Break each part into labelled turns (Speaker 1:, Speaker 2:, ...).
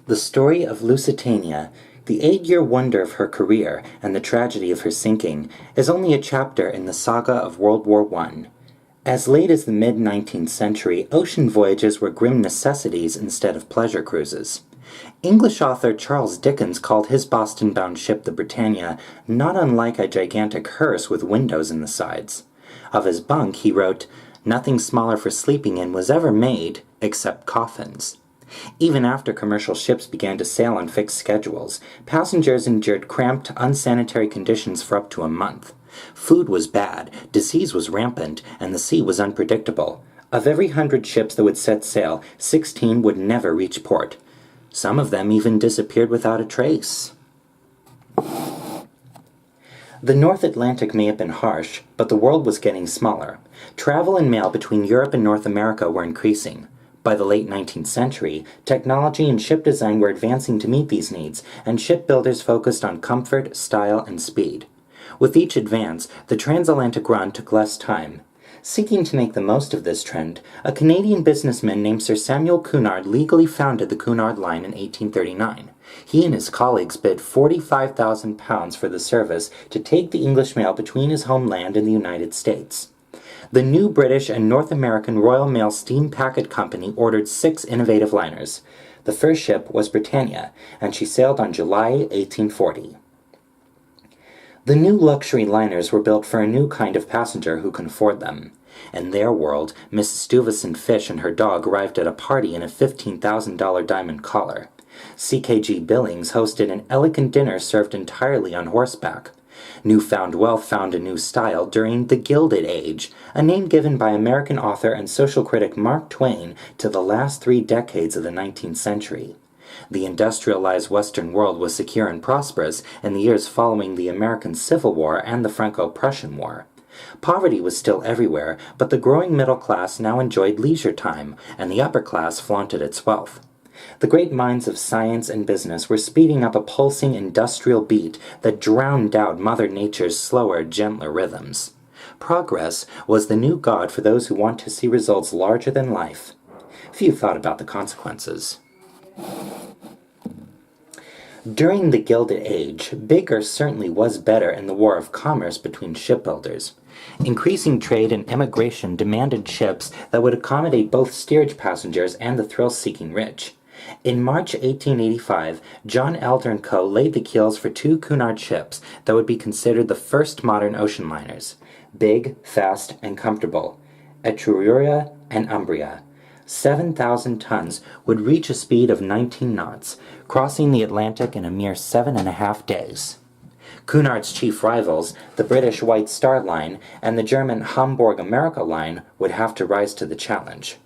Speaker 1: The story of Lusitania, the 8-year wonder of her career and the tragedy of her sinking, is only a chapter in the saga of World War I. As late as the mid-19th century, ocean voyages were grim necessities instead of pleasure cruises. English author Charles Dickens called his Boston-bound ship the Britannia not unlike a gigantic hearse with windows in the sides. Of his bunk he wrote, "Nothing smaller for sleeping in was ever made, except coffins." Even after commercial ships began to sail on fixed schedules, passengers endured cramped, unsanitary conditions for up to a month. Food was bad, disease was rampant, and the sea was unpredictable. Of every 100 ships that would set sail, 16 would never reach port. Some of them even disappeared without a trace. The North Atlantic may have been harsh, but the world was getting smaller. Travel and mail between Europe and North America were increasing. By the late 19th century, technology and ship design were advancing to meet these needs, and shipbuilders focused on comfort, style, and speed. With each advance, the transatlantic run took less time. Seeking to make the most of this trend, a Canadian businessman named Sir Samuel Cunard legally founded the Cunard Line in 1839. He and his colleagues bid £45,000 for the service to take the English mail between his homeland and the United States. The new British and North American Royal Mail Steam Packet Company ordered 6 innovative liners. The first ship was Britannia, and she sailed on July 1840. The new luxury liners were built for a new kind of passenger who can afford them. In their world, Mrs. Stuyvesant Fish and her dog arrived at a party in a $15,000 diamond collar. C.K.G. Billings hosted an elegant dinner served entirely on horseback. Newfound wealth found a new style during the Gilded Age, a name given by American author and social critic Mark Twain to the last 3 decades of the 19th century. The industrialized Western world was secure and prosperous in the years following the American Civil War and the Franco-Prussian War. Poverty was still everywhere, but the growing middle class now enjoyed leisure time, and the upper class flaunted its wealth. The great minds of science and business were speeding up a pulsing industrial beat that drowned out Mother Nature's slower, gentler rhythms. Progress was the new god for those who want to see results larger than life. Few thought about the consequences. During the Gilded Age, bigger certainly was better in the war of commerce between shipbuilders. Increasing trade and immigration demanded ships that would accommodate both steerage passengers and the thrill-seeking rich. In March 1885, John Elder & Co. laid the keels for 2 Cunard ships that would be considered the first modern ocean liners. Big, fast, and comfortable. Etruria and Umbria. 7,000 tons would reach a speed of 19 knots, crossing the Atlantic in a mere 7.5 days. Cunard's chief rivals, the British White Star Line and the German Hamburg America Line, would have to rise to the challenge.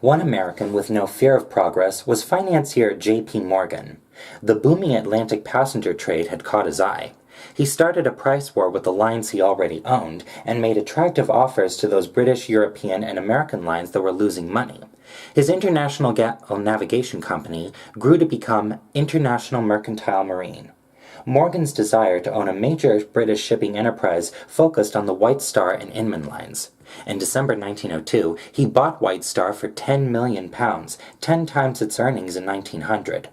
Speaker 1: One American with no fear of progress was financier J.P. Morgan. The booming Atlantic passenger trade had caught his eye. He started a price war with the lines he already owned and made attractive offers to those British, European, and American lines that were losing money. His international navigation company grew to become International Mercantile Marine. Morgan's desire to own a major British shipping enterprise focused on the White Star and Inman lines. In December 1902, he bought White Star for £10 million, 10 times its earnings in 1900.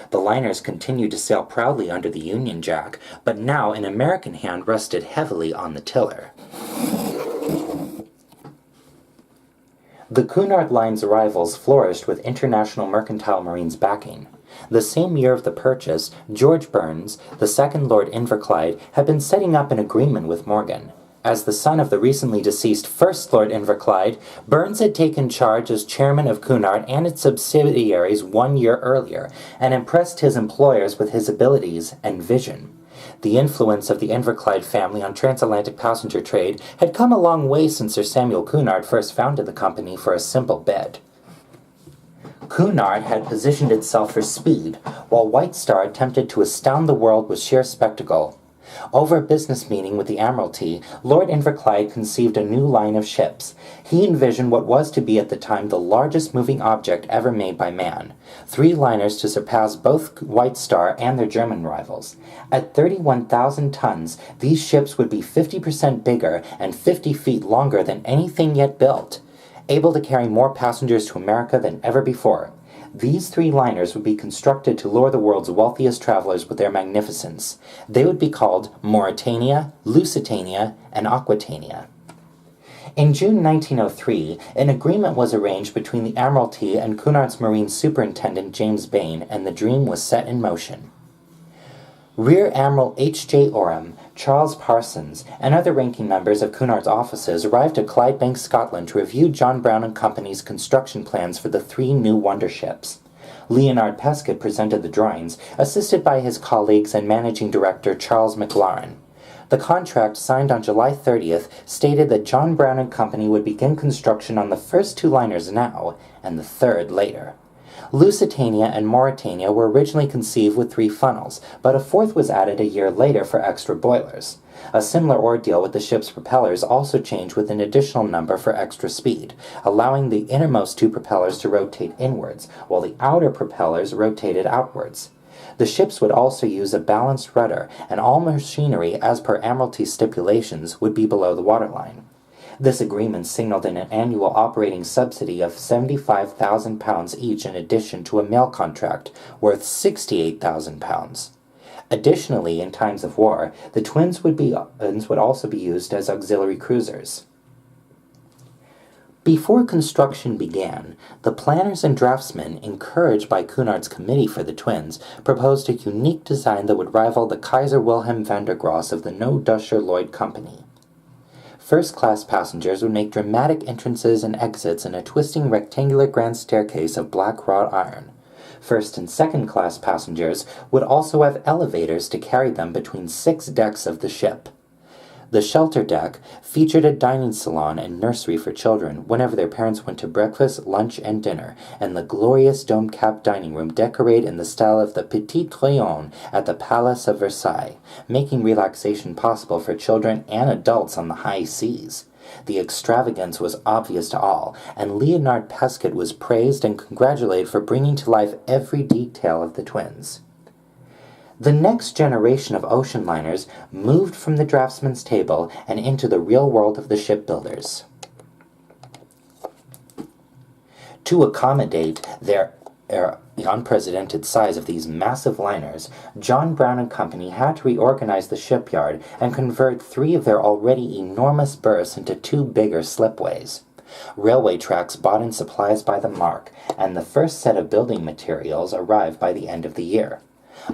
Speaker 1: The liners continued to sail proudly under the Union Jack, but now an American hand rested heavily on the tiller. The Cunard Line's arrivals flourished with International Mercantile Marine's backing. The same year of the purchase, George Burns, the second Lord Inverclyde, had been setting up an agreement with Morgan. As the son of the recently deceased First Lord Inverclyde, Burns had taken charge as chairman of Cunard and its subsidiaries 1 year earlier, and impressed his employers with his abilities and vision. The influence of the Inverclyde family on transatlantic passenger trade had come a long way since Sir Samuel Cunard first founded the company for a simple bid. Cunard had positioned itself for speed, while White Star attempted to astound the world with sheer spectacle. Over a business meeting with the Admiralty, Lord Inverclyde conceived a new line of ships. He envisioned what was to be at the time the largest moving object ever made by man, 3 liners to surpass both White Star and their German rivals. At 31,000 tons, these ships would be 50% bigger and 50 feet longer than anything yet built, able to carry more passengers to America than ever before. These 3 liners would be constructed to lure the world's wealthiest travelers with their magnificence. They would be called Mauretania, Lusitania, and Aquitania. In June 1903, an agreement was arranged between the Admiralty and Cunard's Marine Superintendent James Bain, and the dream was set in motion. Rear Admiral H.J. Oram, Charles Parsons, and other ranking members of Cunard's offices arrived at Clydebank, Scotland to review John Brown and Company's construction plans for the 3 new wonder ships. Leonard Pescud presented the drawings, assisted by his colleagues and managing director Charles McLaren. The contract, signed on July 30th, stated that John Brown and Company would begin construction on the first 2 liners now, and the 3rd later. Lusitania and Mauretania were originally conceived with 3 funnels, but a 4th was added a year later for extra boilers. A similar ordeal with the ship's propellers also changed with an additional number for extra speed, allowing the innermost 2 propellers to rotate inwards, while the outer propellers rotated outwards. The ships would also use a balanced rudder, and all machinery, as per Admiralty stipulations, would be below the waterline. This agreement signaled an annual operating subsidy of £75,000 each in addition to a mail contract worth £68,000. Additionally, in times of war, the twins would also be used as auxiliary cruisers. Before construction began, the planners and draftsmen, encouraged by Cunard's committee for the twins, proposed a unique design that would rival the Kaiser Wilhelm van der Gross of the No-Duscher Lloyd Company. First-class passengers would make dramatic entrances and exits in a twisting rectangular grand staircase of black wrought iron. First and second-class passengers would also have elevators to carry them between 6 decks of the ship. The shelter deck featured a dining salon and nursery for children whenever their parents went to breakfast, lunch, and dinner, and the glorious dome-capped dining room decorated in the style of the Petit Trianon at the Palace of Versailles, making relaxation possible for children and adults on the high seas. The extravagance was obvious to all, and Leonard Pescud was praised and congratulated for bringing to life every detail of the twins. The next generation of ocean liners moved from the draftsman's table and into the real world of the shipbuilders. To accommodate the unprecedented size of these massive liners, John Brown and Company had to reorganize the shipyard and convert 3 of their already enormous berths into 2 bigger slipways. Railway tracks bought in supplies by the mark, and the first set of building materials arrived by the end of the year.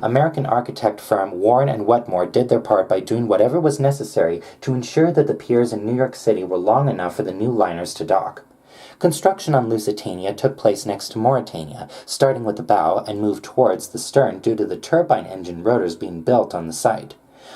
Speaker 1: American architect firm Warren and Wetmore did their part by doing whatever was necessary to ensure that the piers in New York City were long enough for the new liners to dock. Construction on Lusitania took place next to Mauretania, starting with the bow and moved towards the stern due to the turbine engine rotors being built on the site.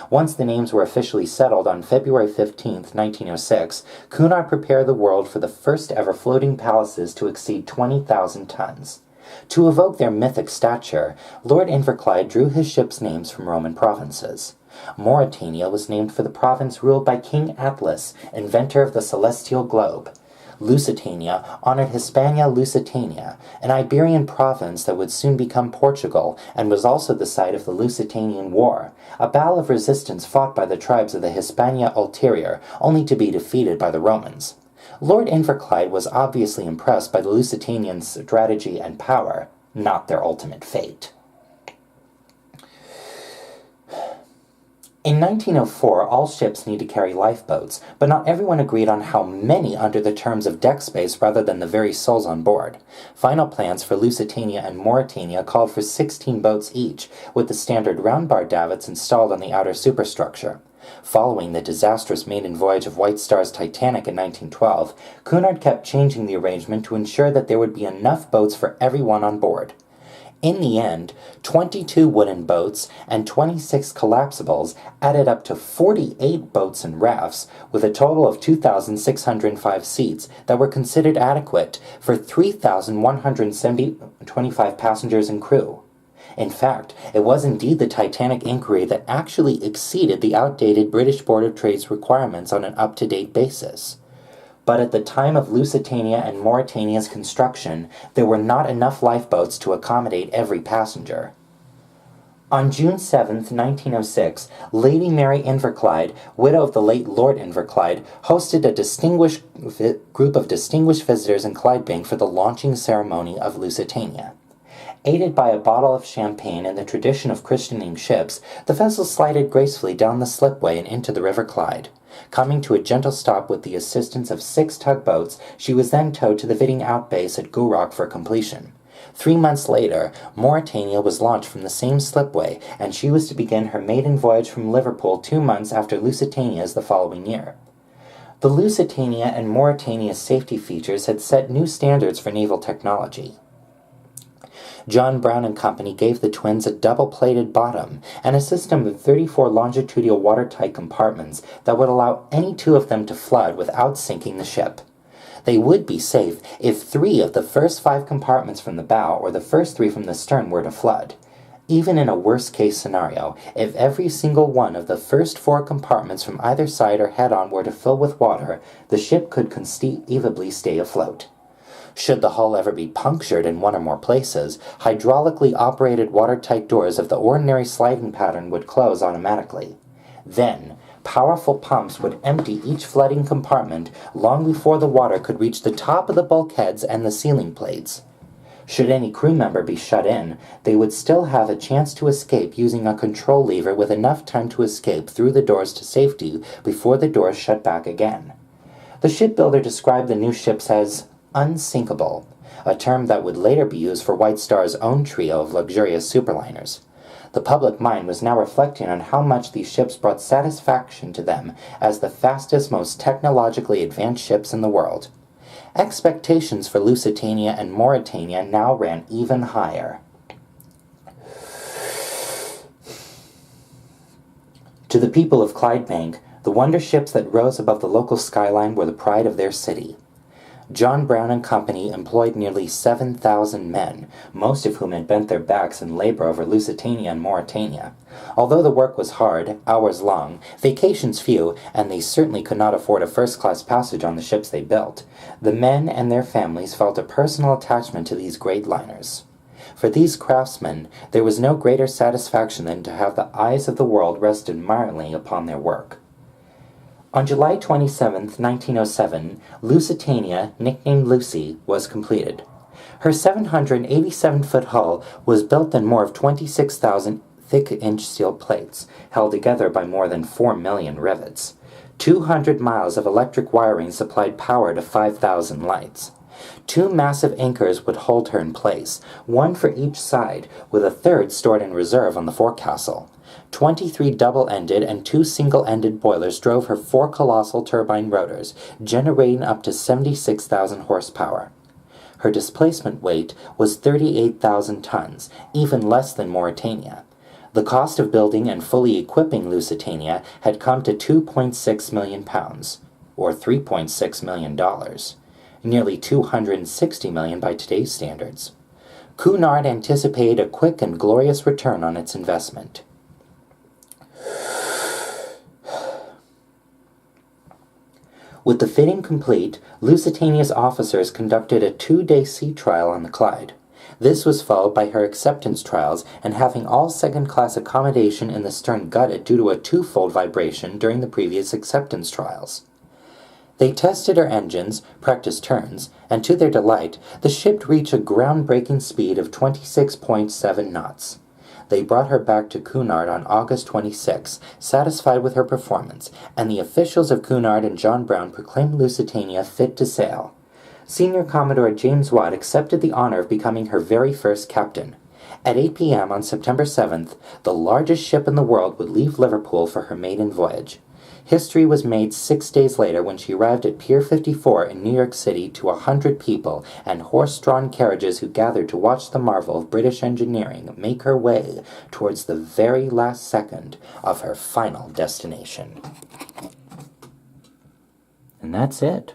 Speaker 1: Once the names were officially settled on February 15, 1906, Cunard prepared the world for the first ever floating palaces to exceed 20,000 tons. To evoke their mythic stature, Lord Inverclyde drew his ships' names from Roman provinces. Mauretania was named for the province ruled by King Atlas, inventor of the celestial globe. Lusitania honored Hispania Lusitania, an Iberian province that would soon become Portugal, and was also the site of the Lusitanian War, a battle of resistance fought by the tribes of the Hispania Ulterior, only to be defeated by the Romans. Lord Inverclyde was obviously impressed by the Lusitanians' strategy and power, not their ultimate fate. In 1904, all ships need to carry lifeboats, but not everyone agreed on how many under the terms of deck space rather than the very souls on board. Final plans for Lusitania and Mauretania called for 16 boats each, with the standard round-bar davits installed on the outer superstructure. Following the disastrous maiden voyage of White Star's Titanic in 1912, Cunard kept changing the arrangement to ensure that there would be enough boats for everyone on board. In the end, 22 wooden boats and 26 collapsibles added up to 48 boats and rafts, with a total of 2,605 seats that were considered adequate for 3,125 passengers and crew. In fact, it was indeed the Titanic inquiry that actually exceeded the outdated British Board of Trade's requirements on an up-to-date basis. But at the time of Lusitania and Mauretania's construction, there were not enough lifeboats to accommodate every passenger. On June 7, 1906, Lady Mary Inverclyde, widow of the late Lord Inverclyde, hosted a group of distinguished visitors in Clydebank for the launching ceremony of Lusitania. Aided by a bottle of champagne and the tradition of christening ships, the vessel slided gracefully down the slipway and into the River Clyde. Coming to a gentle stop with the assistance of 6 tugboats, she was then towed to the fitting out base at Gourock for completion. 3 months later, Mauretania was launched from the same slipway, and she was to begin her maiden voyage from Liverpool 2 months after Lusitania's the following year. The Lusitania and Mauretania's safety features had set new standards for naval technology. John Brown and Company gave the twins a double-plated bottom and a system of 34 longitudinal watertight compartments that would allow any 2 of them to flood without sinking the ship. They would be safe if 3 of the first 5 compartments from the bow or the first 3 from the stern were to flood. Even in a worst-case scenario, if every single one of the first 4 compartments from either side or head-on were to fill with water, the ship could conceivably stay afloat. Should the hull ever be punctured in 1 or more places, hydraulically operated watertight doors of the ordinary sliding pattern would close automatically. Then, powerful pumps would empty each flooding compartment long before the water could reach the top of the bulkheads and the ceiling plates. Should any crew member be shut in, they would still have a chance to escape using a control lever with enough time to escape through the doors to safety before the doors shut back again. The shipbuilder described the new ships as unsinkable, a term that would later be used for White Star's own trio of luxurious superliners. The public mind was now reflecting on how much these ships brought satisfaction to them as the fastest, most technologically advanced ships in the world. Expectations for Lusitania and Mauretania now ran even higher. To the people of Clydebank, the wonder ships that rose above the local skyline were the pride of their city. John Brown and Company employed nearly 7,000 men, most of whom had bent their backs in labor over Lusitania and Mauretania. Although the work was hard, hours long, vacations few, and they certainly could not afford a first-class passage on the ships they built, the men and their families felt a personal attachment to these great liners. For these craftsmen, there was no greater satisfaction than to have the eyes of the world rest admiringly upon their work. On July 27, 1907, Lusitania, nicknamed Lucy, was completed. Her 787-foot hull was built in more of 26,000 thick-inch steel plates, held together by more than 4 million rivets. 200 miles of electric wiring supplied power to 5,000 lights. 2 massive anchors would hold her in place, 1 for each side, with a third stored in reserve on the forecastle. 23 double-ended and 2 single-ended boilers drove her 4 colossal turbine rotors, generating up to 76,000 horsepower. Her displacement weight was 38,000 tons, even less than Mauretania. The cost of building and fully equipping Lusitania had come to £2.6 million, or $3.6 million, nearly $260 million by today's standards. Cunard anticipated a quick and glorious return on its investment. With the fitting complete, Lusitania's officers conducted a 2-day sea trial on the Clyde. This was followed by her acceptance trials and having all second-class accommodation in the stern gutted due to a 2-fold vibration during the previous acceptance trials. They tested her engines, practiced turns, and to their delight, the ship reached a groundbreaking speed of 26.7 knots. They brought her back to Cunard on August 26, satisfied with her performance, and the officials of Cunard and John Brown proclaimed Lusitania fit to sail. Senior Commodore James Watt accepted the honor of becoming her very first captain. At 8 p.m. on September 7th, the largest ship in the world would leave Liverpool for her maiden voyage. History was made 6 days later when she arrived at Pier 54 in New York City to 100 people and horse-drawn carriages who gathered to watch the marvel of British engineering make her way towards the very last second of her final destination. And that's it.